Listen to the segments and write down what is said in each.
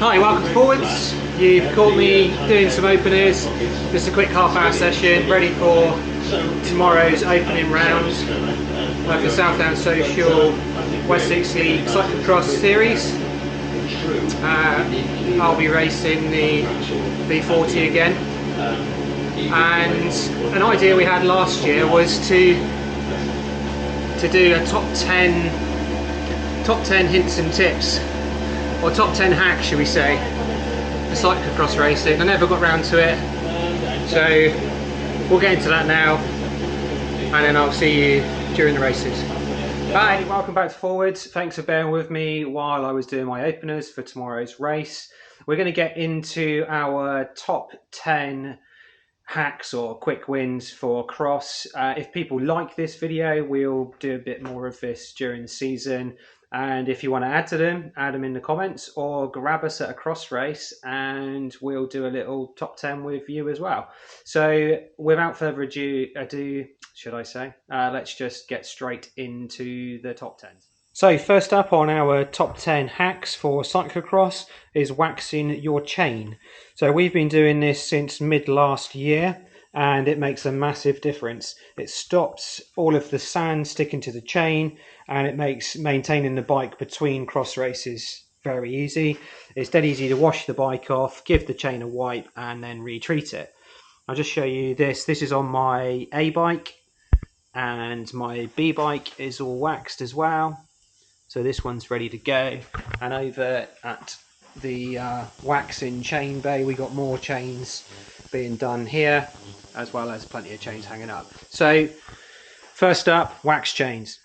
Hi, welcome to Forwards. You've caught me doing some openers, just a quick half-hour session, ready for tomorrow's opening round for Southdown Social Wessex League Cyclocross Series. I'll be racing the V40 again, and an idea we had last year was to do a top 10 hints and tips, or top 10 hacks, should we say, for cyclocross racing. I never got round to it, so we'll get into that now, and then I'll see you during the races. Bye! Welcome back to Forwards. Thanks for bearing with me while I was doing my openers for tomorrow's race. We're going to get into our top 10 hacks or quick wins for cross. If people like this video, we'll do a bit more of this during the season. And if you want to add them in the comments, or grab us at a cross race and we'll do a little top 10 with you as well. So without further ado, should I say, let's just get straight into the top 10. So first up on our top 10 hacks for cyclocross is waxing your chain. So we've been doing this since mid last year, and it makes a massive difference. It stops all of the sand sticking to the chain, and it makes maintaining the bike between cross races very easy. It's dead easy to wash the bike off, give the chain a wipe, and then retreat it. I'll just show you this. This is on my A bike, and my B bike is all waxed as well. So this one's ready to go. And over at the waxing chain bay, we got more chains being done here, as well as plenty of chains hanging up. So first up, wax chains.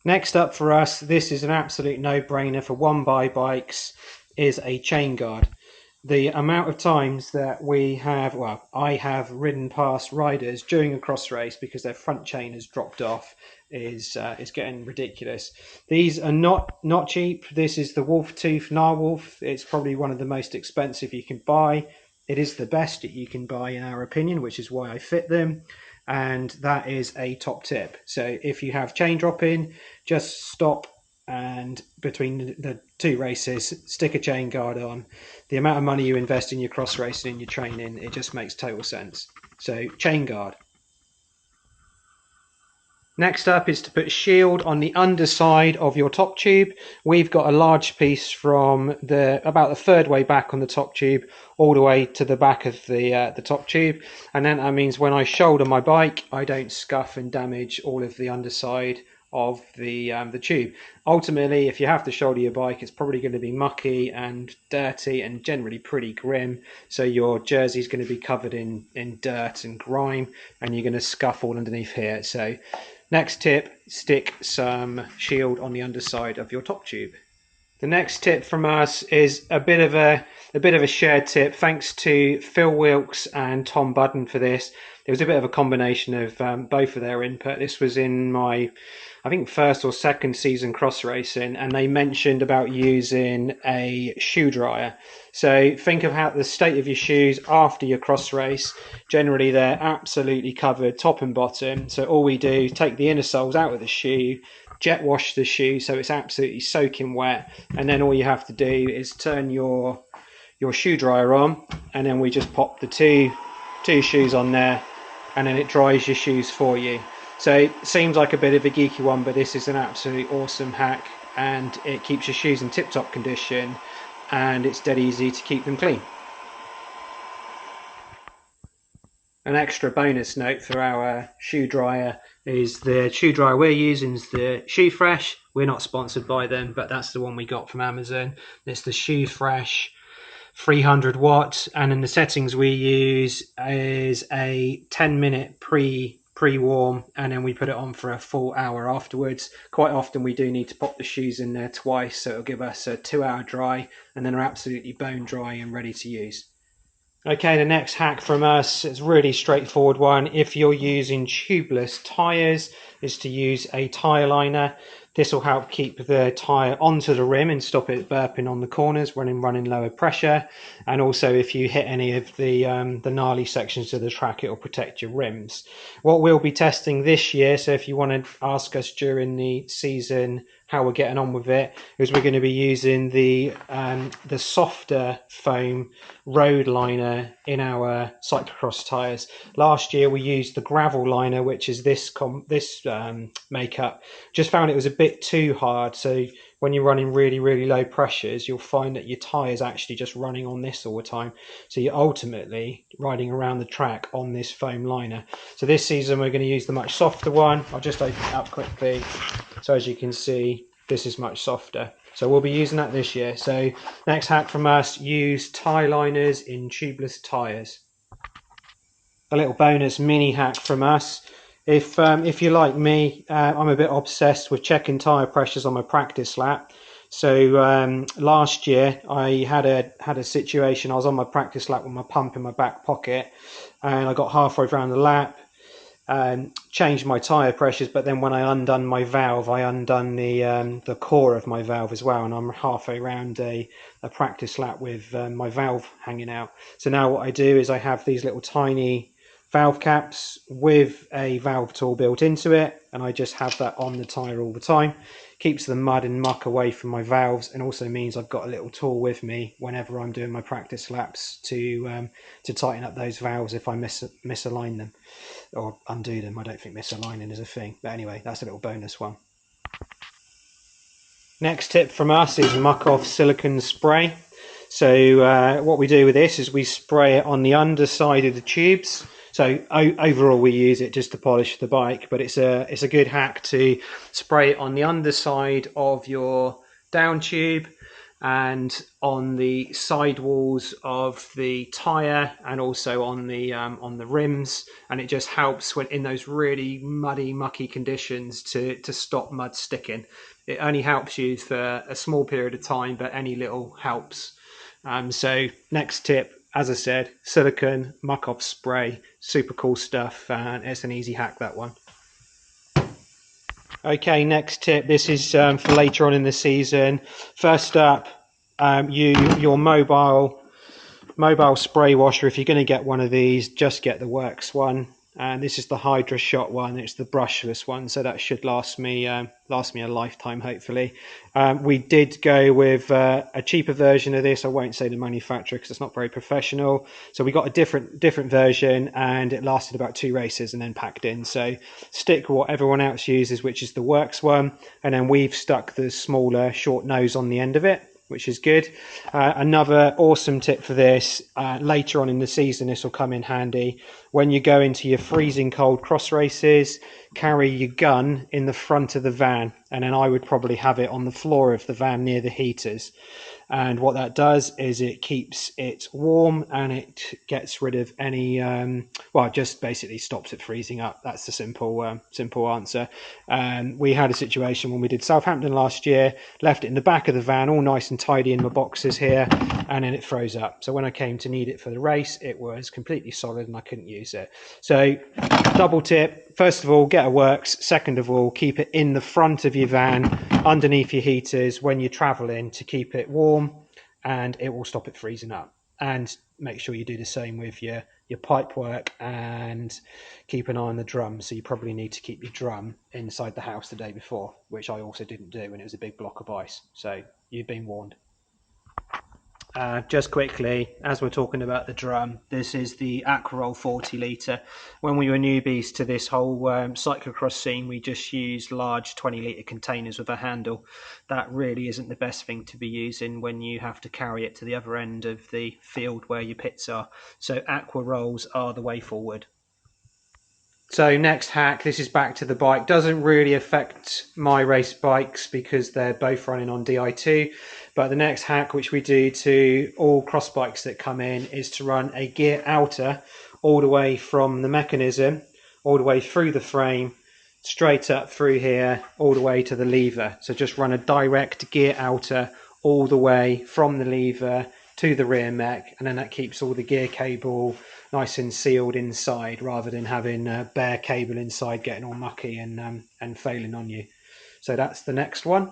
Next up for us, this is an absolute no-brainer for one-by bikes, is a chain guard. The amount of times that I have ridden past riders during a cross race because their front chain has dropped off is getting ridiculous. These are not cheap. This is the Wolf Tooth Narwolf. It's probably one of the most expensive you can buy. It is the best that you can buy in our opinion, which is why I fit them. And that is a top tip. So if you have chain dropping, just stop, and between the two races, stick a chain guard on. The amount of money you invest in your cross racing and your training, it just makes total sense. So chain guard. Next up is to put a shield on the underside of your top tube. We've got a large piece from about the third way back on the top tube all the way to the back of the top tube, and then that means when I shoulder my bike, I don't scuff and damage all of the underside of the tube. Ultimately, if you have to shoulder your bike, it's probably going to be mucky and dirty and generally pretty grim, so your jersey's going to be covered in dirt and grime, and you're going to scuff all underneath here. So next tip, stick some shield on the underside of your top tube. The next tip from us is a bit of a shared tip. Thanks to Phil Wilkes and Tom Budden for this. It was a bit of a combination of both of their input. This was in my, I think, first or second season cross racing, and they mentioned about using a shoe dryer. So think of how the state of your shoes after your cross race. Generally, they're absolutely covered top and bottom. So all we do, take the inner soles out of the shoe, jet wash the shoe so it's absolutely soaking wet, and then all you have to do is turn your shoe dryer on, and then we just pop the two shoes on there, and then it dries your shoes for you. So it seems like a bit of a geeky one, but this is an absolutely awesome hack, and it keeps your shoes in tip-top condition, and it's dead easy to keep them clean. An extra bonus note for our shoe dryer is the shoe dryer we're using is the Shoe Fresh. We're not sponsored by them, but that's the one we got from Amazon. It's the Shoe Fresh 300 watts, and in the settings we use is a 10-minute pre-warm, and then we put it on for a full hour afterwards. Quite often we do need to pop the shoes in there twice, so it'll give us a 2-hour dry, and then are absolutely bone dry and ready to use. Okay, the next hack from us is a really straightforward one. If you're using tubeless tyres, is to use a tyre liner. This will help keep the tyre onto the rim and stop it burping on the corners when running lower pressure. And also if you hit any of the gnarly sections of the track, it will protect your rims. What we'll be testing this year, so if you want to ask us during the season how we're getting on with it, is we're going to be using the softer foam road liner in our cyclocross tyres. Last year we used the gravel liner, which is this makeup. Just found it was a bit too hard, so when you're running really low pressures, you'll find that your tyre's actually just running on this all the time, so you're ultimately riding around the track on this foam liner. So this season we're going to use the much softer one. I'll just open it up quickly. So as you can see, this is much softer, so we'll be using that this year. So next hack from us, use Tyre Liners in tubeless tyres. A little bonus mini hack from us. If you're like me, I'm a bit obsessed with checking tyre pressures on my practice lap. So last year I had a situation. I was on my practice lap with my pump in my back pocket, and I got halfway around the lap, changed my tyre pressures, but then when I undone my valve, I undone the core of my valve as well, and I'm halfway around a practice lap with my valve hanging out. So now what I do is I have these little tiny valve caps with a valve tool built into it, and I just have that on the tyre all the time. Keeps the mud and muck away from my valves, and also means I've got a little tool with me whenever I'm doing my practice laps to tighten up those valves if I misalign them or undo them. I don't think misaligning is a thing, but anyway, that's a little bonus one. Next tip from us is muck off silicone spray. So what we do with this is we spray it on the underside of the tubes. So overall we use it just to polish the bike, but it's a good hack to spray it on the underside of your down tube and on the sidewalls of the tyre, and also on the rims, and it just helps when in those really muddy, mucky conditions to stop mud sticking. It only helps you for a small period of time, but any little helps. So next tip, as I said, silicone muck off spray, super cool stuff, and it's an easy hack, that one. Okay, next tip, this is for later on in the season. First up, your mobile spray washer. If you're going to get one of these, just get the Worx one. And this is the Hydra Shot one. It's the brushless one, so that should last me a lifetime, hopefully. We did go with a cheaper version of this. I won't say the manufacturer because it's not very professional. So we got a different version, and it lasted about 2 races and then packed in. So stick with what everyone else uses, which is the Worx one, and then we've stuck the smaller short nose on the end of it, which is good. Another awesome tip for this, later on in the season, this will come in handy. When you go into your freezing cold cross races, carry your gun in the front of the van, and then I would probably have it on the floor of the van near the heaters. And what that does is it keeps it warm, and it gets rid of any, it just basically stops it freezing up. That's the simple answer. We had a situation when we did Southampton last year, left it in the back of the van, all nice and tidy in my boxes here, and then it froze up. So when I came to need it for the race, it was completely solid and I couldn't use it. So double tip, first of all, get a Worx. Second of all, keep it in the front of your van, underneath your heaters when you're traveling, to keep it warm, and it will stop it freezing up. And make sure you do the same with your pipe work, and keep an eye on the drum. So you probably need to keep your drum inside the house the day before, which I also didn't do when it was a big block of ice. So you've been warned. Just quickly, as we're talking about the drum, this is the Aqua Roll 40 litre. When we were newbies to this whole cyclocross scene, we just used large 20 litre containers with a handle. That really isn't the best thing to be using when you have to carry it to the other end of the field where your pits are. So Aqua Rolls are the way forward. So next hack, this is back to the bike. Doesn't really affect my race bikes because they're both running on Di2. But the next hack, which we do to all cross bikes that come in, is to run a gear outer all the way from the mechanism, all the way through the frame, straight up through here, all the way to the lever. So just run a direct gear outer all the way from the lever to the rear mech, and then that keeps all the gear cable nice and sealed inside, rather than having bare cable inside getting all mucky and failing on you. So that's the next one.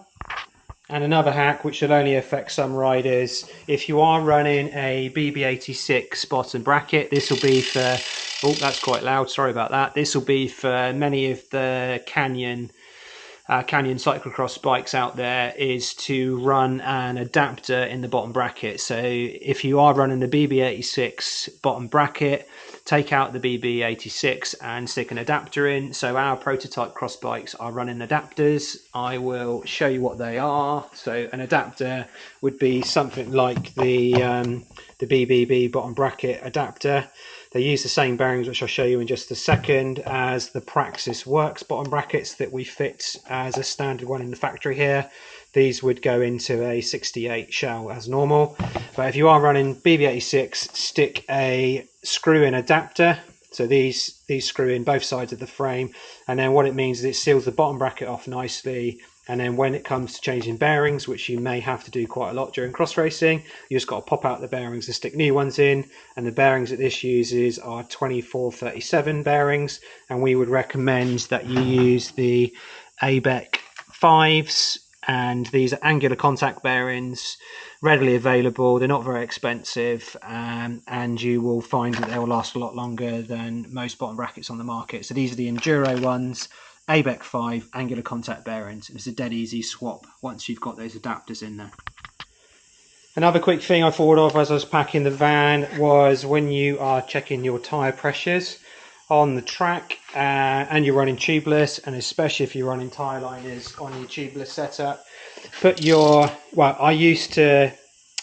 And another hack, which will only affect some riders, if you are running a BB86 bottom bracket, this will be for, oh, that's quite loud, sorry about that. This will be for many of the Canyon cyclocross bikes out there, is to run an adapter in the bottom bracket. So if you are running the BB86 bottom bracket, take out the BB86 and stick an adapter in. So our prototype cross bikes are running adapters. I will show you what they are. So an adapter would be something like the BBB bottom bracket adapter. They use the same bearings, which I'll show you in just a second, as the Praxis Worx bottom brackets that we fit as a standard one in the factory here. These would go into a 68 shell as normal. But if you are running BB86, stick a screw-in adapter. So these screw in both sides of the frame, and then what it means is it seals the bottom bracket off nicely. And then when it comes to changing bearings, which you may have to do quite a lot during cross racing, you just got to pop out the bearings and stick new ones in. And the bearings that this uses are 2437 bearings, and we would recommend that you use the ABEC 5s, and these are angular contact bearings, readily available. They're not very expensive, and you will find that they will last a lot longer than most bottom brackets on the market. So these are the Enduro ones. ABEC 5 angular contact bearings. It's a dead easy swap once you've got those adapters in there. Another quick thing I thought of as I was packing the van was when you are checking your tyre pressures on the track and you're running tubeless, and especially if you're running Tyre Liners on your tubeless setup, put your, well, I used to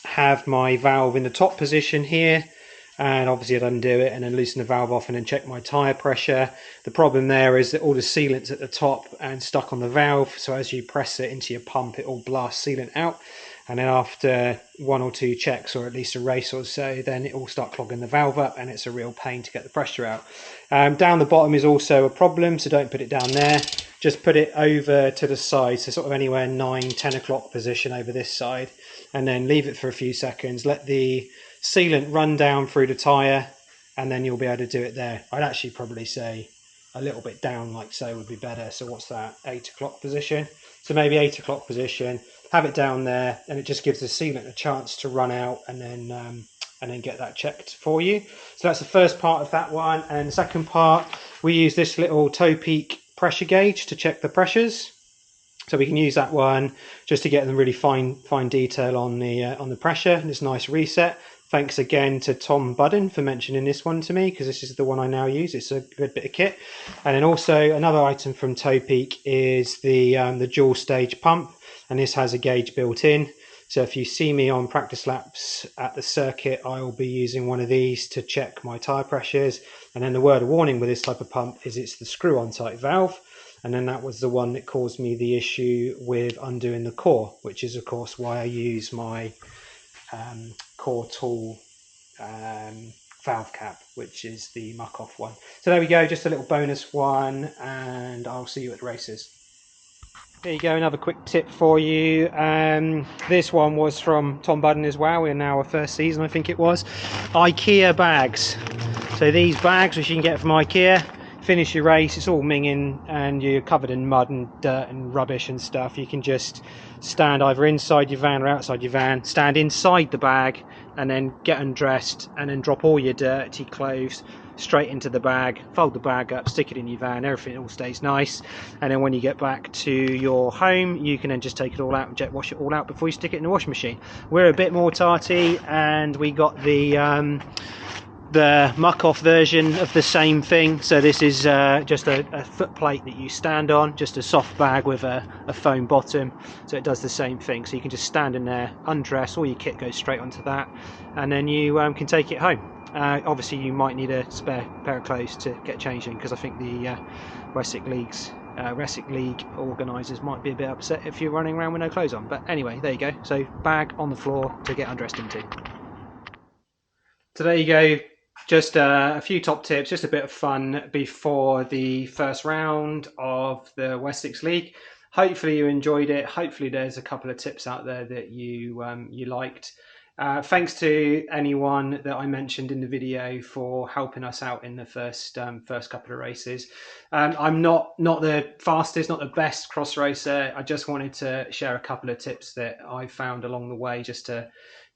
have my valve in the top position here, and obviously I'd undo it and then loosen the valve off and then check my tyre pressure. The problem there is that all the sealant's at the top and stuck on the valve, so as you press it into your pump it all blasts sealant out, and then after one or two checks, or at least a race or so, then it will start clogging the valve up and it's a real pain to get the pressure out. Down the bottom is also a problem, so don't put it down there. Just put it over to the side, so sort of anywhere 9-10 o'clock position over this side, and then leave it for a few seconds. Let the sealant run down through the tyre, and then you'll be able to do it there. I'd actually probably say a little bit down like so would be better. So what's that, 8 o'clock position? So maybe 8 o'clock position, have it down there, and it just gives the sealant a chance to run out and then get that checked for you. So that's the first part of that one. And the second part, we use this little toe peak pressure gauge to check the pressures. So we can use that one just to get them really fine detail on the pressure, and this nice reset. Thanks again to Tom Budden for mentioning this one to me, because this is the one I now use. It's a good bit of kit. And then also another item from Toe Peak is the dual stage pump, and this has a gauge built in. So if you see me on practice laps at the circuit, I will be using one of these to check my tyre pressures. And then the word of warning with this type of pump is it's the screw-on type valve. And then that was the one that caused me the issue with undoing the core, which is of course why I use my core tool valve cap, which is the muck off one. So there we go, just a little bonus one, and I'll see you at the races. There you go, another quick tip for you. This one was from Tom Budden as well, in our first season I think it was. Ikea Bags. So these bags, which you can get from Ikea, finish your race, it's all minging and you're covered in mud and dirt and rubbish and stuff. You can just stand either inside your van or outside your van, stand inside the bag and then get undressed, and then drop all your dirty clothes straight into the bag, fold the bag up, stick it in your van, everything all stays nice. And then when you get back to your home, you can then just take it all out and jet wash it all out before you stick it in the washing machine. We're a bit more tarty, and we got the muck off version of the same thing. So this is just a foot plate that you stand on, just a soft bag with a foam bottom, so it does the same thing. So you can just stand in there, undress, all your kit goes straight onto that, and then you can take it home. Obviously you might need a spare pair of clothes to get changed in, because I think the Wessex League organisers might be a bit upset if you're running around with no clothes on. But anyway, there you go, so bag on the floor to get undressed into. So there you go, just a few top tips, just a bit of fun before the first round of the Wessex League. Hopefully you enjoyed it. Hopefully there's a couple of tips out there that you liked. Thanks to anyone that I mentioned in the video for helping us out in the first couple of races. I'm not the fastest, not the best cross racer. I just wanted to share a couple of tips that I found along the way just to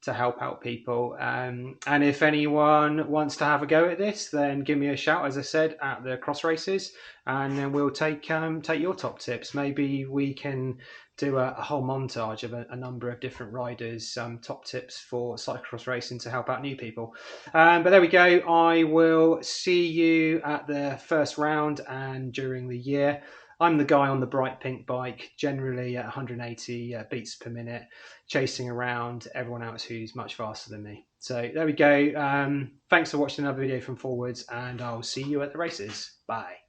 help out people. And if anyone wants to have a go at this, then give me a shout, as I said, at the cross races, and then we'll take your top tips. Maybe we can do a whole montage of a number of different riders' top tips for cyclocross racing to help out new people. But there we go. I will see you at the first round and during the year. I'm the guy on the bright pink bike, generally at 180 beats per minute, chasing around everyone else who's much faster than me. So there we go. Thanks for watching another video from Forwards, and I'll see you at the races. Bye.